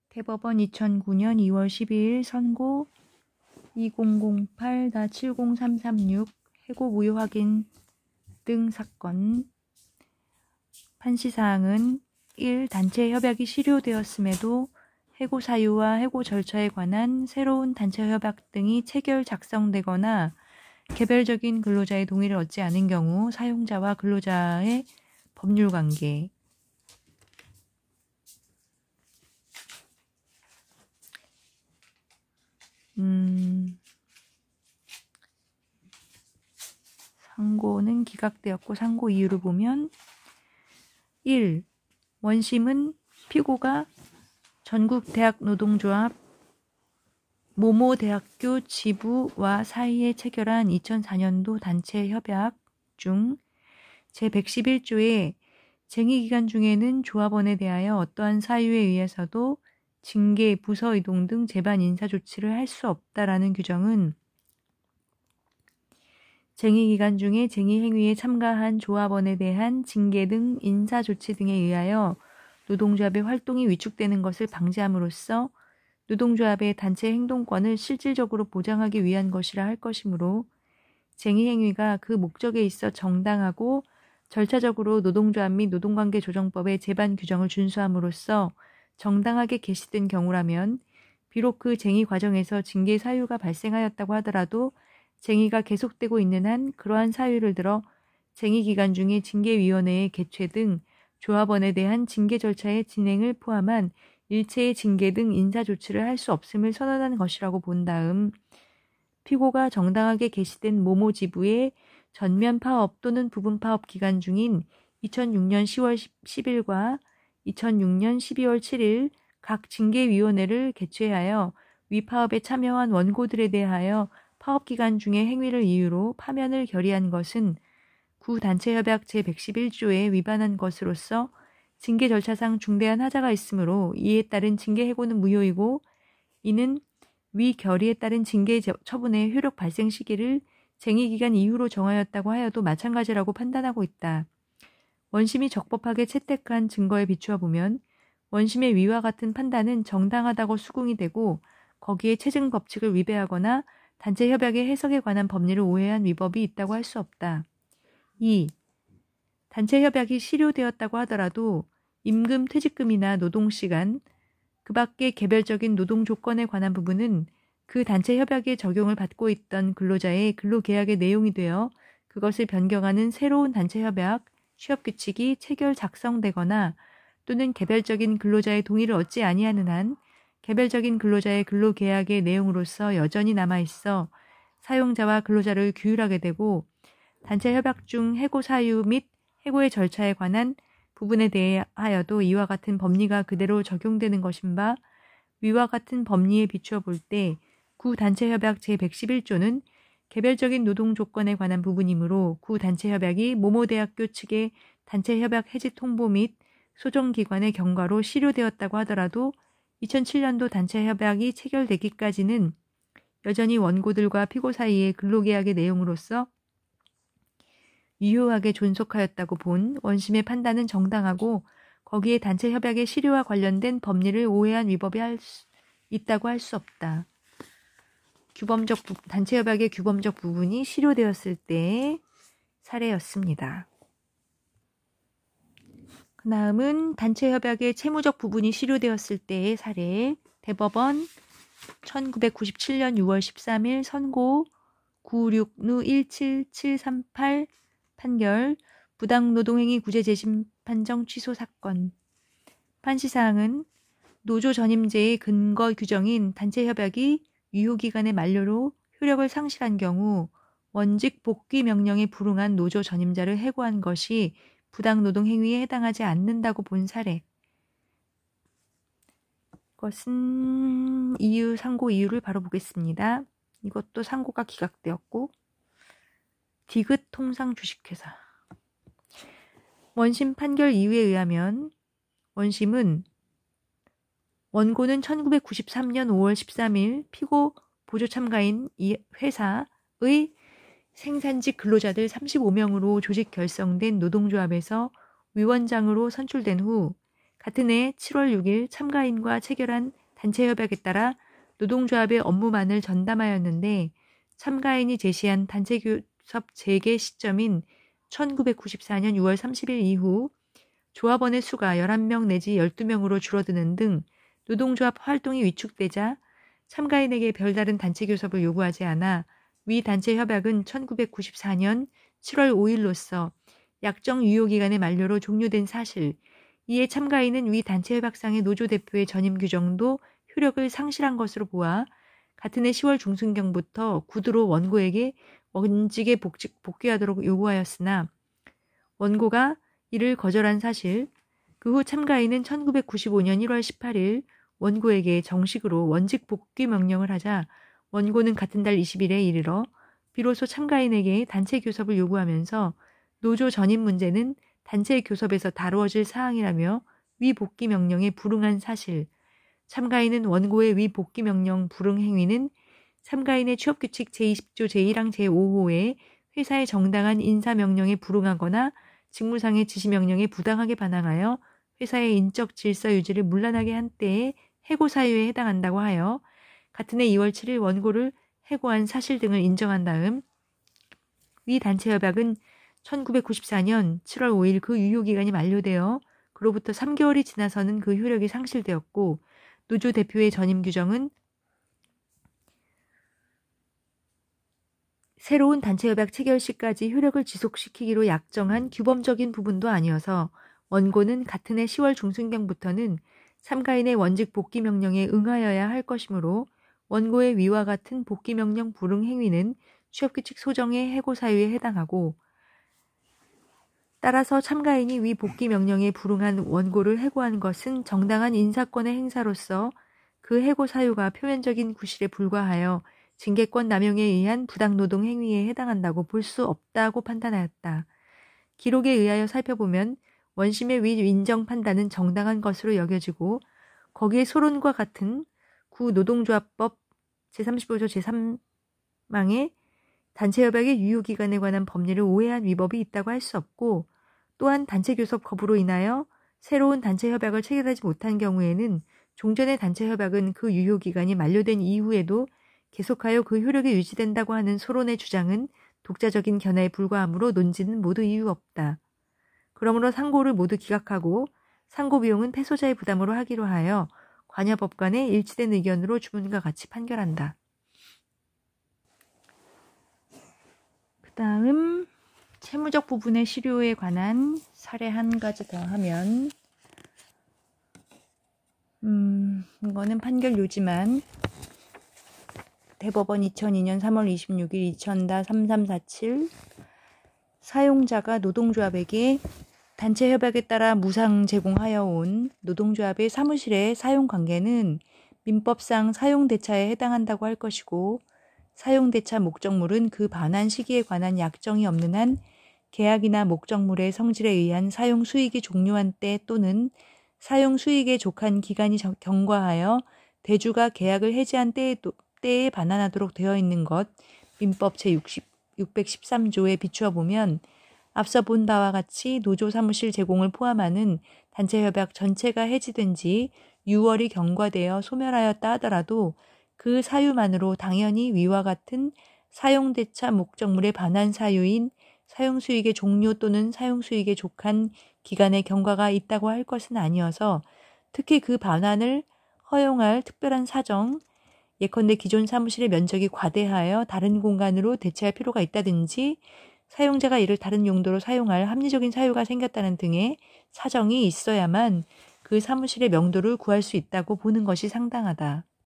대법원 2009년 2월 12일 선고 2008-70336 해고 무효 확인 등 사건. 판시사항은 1. 단체 협약이 실효되었음에도 해고 사유와 해고 절차에 관한 새로운 단체 협약 등이 체결 작성되거나 개별적인 근로자의 동의를 얻지 않은 경우 사용자와 근로자의 법률관계. 상고는 기각되었고 상고 이유를 보면 1. 원심은 피고가 전국대학노동조합 모모대학교 지부와 사이에 체결한 2004년도 단체 협약 중 제111조의 쟁의기간 중에는 조합원에 대하여 어떠한 사유에 의해서도 징계, 부서 이동 등 재반 인사 조치를 할 수 없다라는 규정은 쟁의기간 중에 쟁의행위에 참가한 조합원에 대한 징계 등 인사 조치 등에 의하여 노동조합의 활동이 위축되는 것을 방지함으로써 노동조합의 단체 행동권을 실질적으로 보장하기 위한 것이라 할 것이므로 쟁의행위가 그 목적에 있어 정당하고 절차적으로 노동조합 및 노동관계조정법의 제반 규정을 준수함으로써 정당하게 개시된 경우라면 비록 그 쟁의 과정에서 징계 사유가 발생하였다고 하더라도 쟁의가 계속되고 있는 한 그러한 사유를 들어 쟁의 기간 중에 징계위원회의 개최 등 조합원에 대한 징계 절차의 진행을 포함한 일체의 징계 등 인사 조치를 할 수 없음을 선언한 것이라고 본 다음 피고가 정당하게 개시된 모모 지부의 전면 파업 또는 부분 파업 기간 중인 2006년 10월 10일과 2006년 12월 7일 각 징계위원회를 개최하여 위 파업에 참여한 원고들에 대하여 파업 기간 중의 행위를 이유로 파면을 결의한 것은 구단체협약 제111조에 위반한 것으로서 징계 절차상 중대한 하자가 있으므로 이에 따른 징계 해고는 무효이고 이는 위 결의에 따른 징계 처분의 효력 발생 시기를 쟁의기간 이후로 정하였다고 하여도 마찬가지라고 판단하고 있다. 원심이 적법하게 채택한 증거에 비추어 보면 원심의 위와 같은 판단은 정당하다고 수긍이 되고 거기에 체증 법칙을 위배하거나 단체 협약의 해석에 관한 법리를 오해한 위법이 있다고 할 수 없다. 2. 단체 협약이 실효되었다고 하더라도 임금, 퇴직금이나 노동시간, 그 밖의 개별적인 노동 조건에 관한 부분은 그 단체 협약의 적용을 받고 있던 근로자의 근로계약의 내용이 되어 그것을 변경하는 새로운 단체 협약, 취업규칙이 체결 작성되거나 또는 개별적인 근로자의 동의를 얻지 아니하는 한 개별적인 근로자의 근로계약의 내용으로서 여전히 남아있어 사용자와 근로자를 규율하게 되고 단체 협약 중 해고 사유 및 해고의 절차에 관한 부분에 대하여도 이와 같은 법리가 그대로 적용되는 것인 바 위와 같은 법리에 비추어 볼 때 구단체협약 제111조는 개별적인 노동 조건에 관한 부분이므로 구단체협약이 모모대학교 측의 단체협약 해지 통보 및 소정기관의 경과로 실효되었다고 하더라도 2007년도 단체협약이 체결되기까지는 여전히 원고들과 피고 사이의 근로계약의 내용으로서 유효하게 존속하였다고 본 원심의 판단은 정당하고 거기에 단체협약의 실효와 관련된 법리를 오해한 위법이 있다고 할 수 없다. 단체협약의 규범적 부분이 실효되었을 때의 사례였습니다. 그 다음은 단체협약의 채무적 부분이 실효되었을 때의 사례. 대법원 1997년 6월 13일 선고 966누 17738 판결 부당노동행위 구제 재심 판정 취소 사건. 판시사항은 노조 전임제의 근거 규정인 단체협약이 유효기간의 만료로 효력을 상실한 경우 원직 복귀 명령에 불응한 노조 전임자를 해고한 것이 부당노동 행위에 해당하지 않는다고 본 사례. 이것은 상고 이유를 바로 보겠습니다. 이것도 상고가 기각되었고 디귿 통상 주식회사. 원심 판결 이유에 의하면 원고는 1993년 5월 13일 피고 보조 참가인 이 회사의 생산직 근로자들 35명으로 조직 결성된 노동조합에서 위원장으로 선출된 후 같은 해 7월 6일 참가인과 체결한 단체 협약에 따라 노동조합의 업무만을 전담하였는데 참가인이 제시한 단체 교섭 재개 시점인 1994년 6월 30일 이후 조합원의 수가 11명 내지 12명으로 줄어드는 등 노동조합 활동이 위축되자 참가인에게 별다른 단체 교섭을 요구하지 않아 위 단체 협약은 1994년 7월 5일로써 약정 유효기간의 만료로 종료된 사실, 이에 참가인은 위 단체 협약상의 노조 대표의 전임 규정도 효력을 상실한 것으로 보아 같은 해 10월 중순경부터 구두로 원고에게 원직에 복귀하도록 요구하였으나 원고가 이를 거절한 사실, 그 후 참가인은 1995년 1월 18일 원고에게 정식으로 원직 복귀 명령을 하자 원고는 같은 달 20일에 이르러 비로소 참가인에게 단체 교섭을 요구하면서 노조 전임 문제는 단체 교섭에서 다루어질 사항이라며 위 복귀 명령에 불응한 사실, 참가인은 원고의 위 복귀 명령 불응 행위는 참가인의 취업규칙 제20조 제1항 제5호에 회사의 정당한 인사명령에 불응하거나 직무상의 지시명령에 부당하게 반항하여 회사의 인적 질서 유지를 문란하게 한 때의 해고 사유에 해당한다고 하여 같은 해 2월 7일 원고를 해고한 사실 등을 인정한 다음 위 단체 협약은 1994년 7월 5일 그 유효기간이 만료되어 그로부터 3개월이 지나서는 그 효력이 상실되었고 노조 대표의 전임 규정은 새로운 단체 협약 체결 시까지 효력을 지속시키기로 약정한 규범적인 부분도 아니어서 원고는 같은 해 10월 중순경부터는 참가인의 원직 복귀 명령에 응하여야 할 것이므로 원고의 위와 같은 복귀 명령 불응 행위는 취업규칙 소정의 해고 사유에 해당하고 따라서 참가인이 위 복귀 명령에 불응한 원고를 해고한 것은 정당한 인사권의 행사로서 그 해고 사유가 표면적인 구실에 불과하여 징계권 남용에 의한 부당노동 행위에 해당한다고 볼 수 없다고 판단하였다. 기록에 의하여 살펴보면 원심의 위 인정 판단은 정당한 것으로 여겨지고 거기에 소론과 같은 구 노동조합법 제35조 제3항에 단체협약의 유효기간에 관한 법리를 오해한 위법이 있다고 할 수 없고 또한 단체교섭 거부로 인하여 새로운 단체협약을 체결하지 못한 경우에는 종전의 단체협약은 그 유효기간이 만료된 이후에도 계속하여 그 효력이 유지된다고 하는 소론의 주장은 독자적인 견해에 불과하므로 논지는 모두 이유 없다. 그러므로 상고를 모두 기각하고 상고 비용은 패소자의 부담으로 하기로 하여 관여법관의 일치된 의견으로 주문과 같이 판결한다. 그 다음 채무적 부분의 실효에 관한 사례 한 가지 더 하면 이거는 판결료지만 대법원 2002년 3월 26일 2000-3347 사용자가 노동조합에게 단체 협약에 따라 무상 제공하여 온 노동조합의 사무실의 사용관계는 민법상 사용대차에 해당한다고 할 것이고 사용대차 목적물은 그 반환 시기에 관한 약정이 없는 한 계약이나 목적물의 성질에 의한 사용수익이 종료한 때 또는 사용수익에 족한 기간이 경과하여 대주가 계약을 해지한 때에 반환하도록 되어 있는 것 민법 제613조에 비추어 보면 앞서 본 바와 같이 노조 사무실 제공을 포함하는 단체협약 전체가 해지된 지 6월이 경과되어 소멸하였다 하더라도 그 사유만으로 당연히 위와 같은 사용대차 목적물의 반환 사유인 사용수익의 종료 또는 사용수익에 족한 기간의 경과가 있다고 할 것은 아니어서 특히 그 반환을 허용할 특별한 사정, 예컨대 기존 사무실의 면적이 과대하여 다른 공간으로 대체할 필요가 있다든지 사용자가 이를 다른 용도로 사용할 합리적인 사유가 생겼다는 등의 사정이 있어야만 그 사무실의 명도를 구할 수 있다고 보는 것이 상당하다.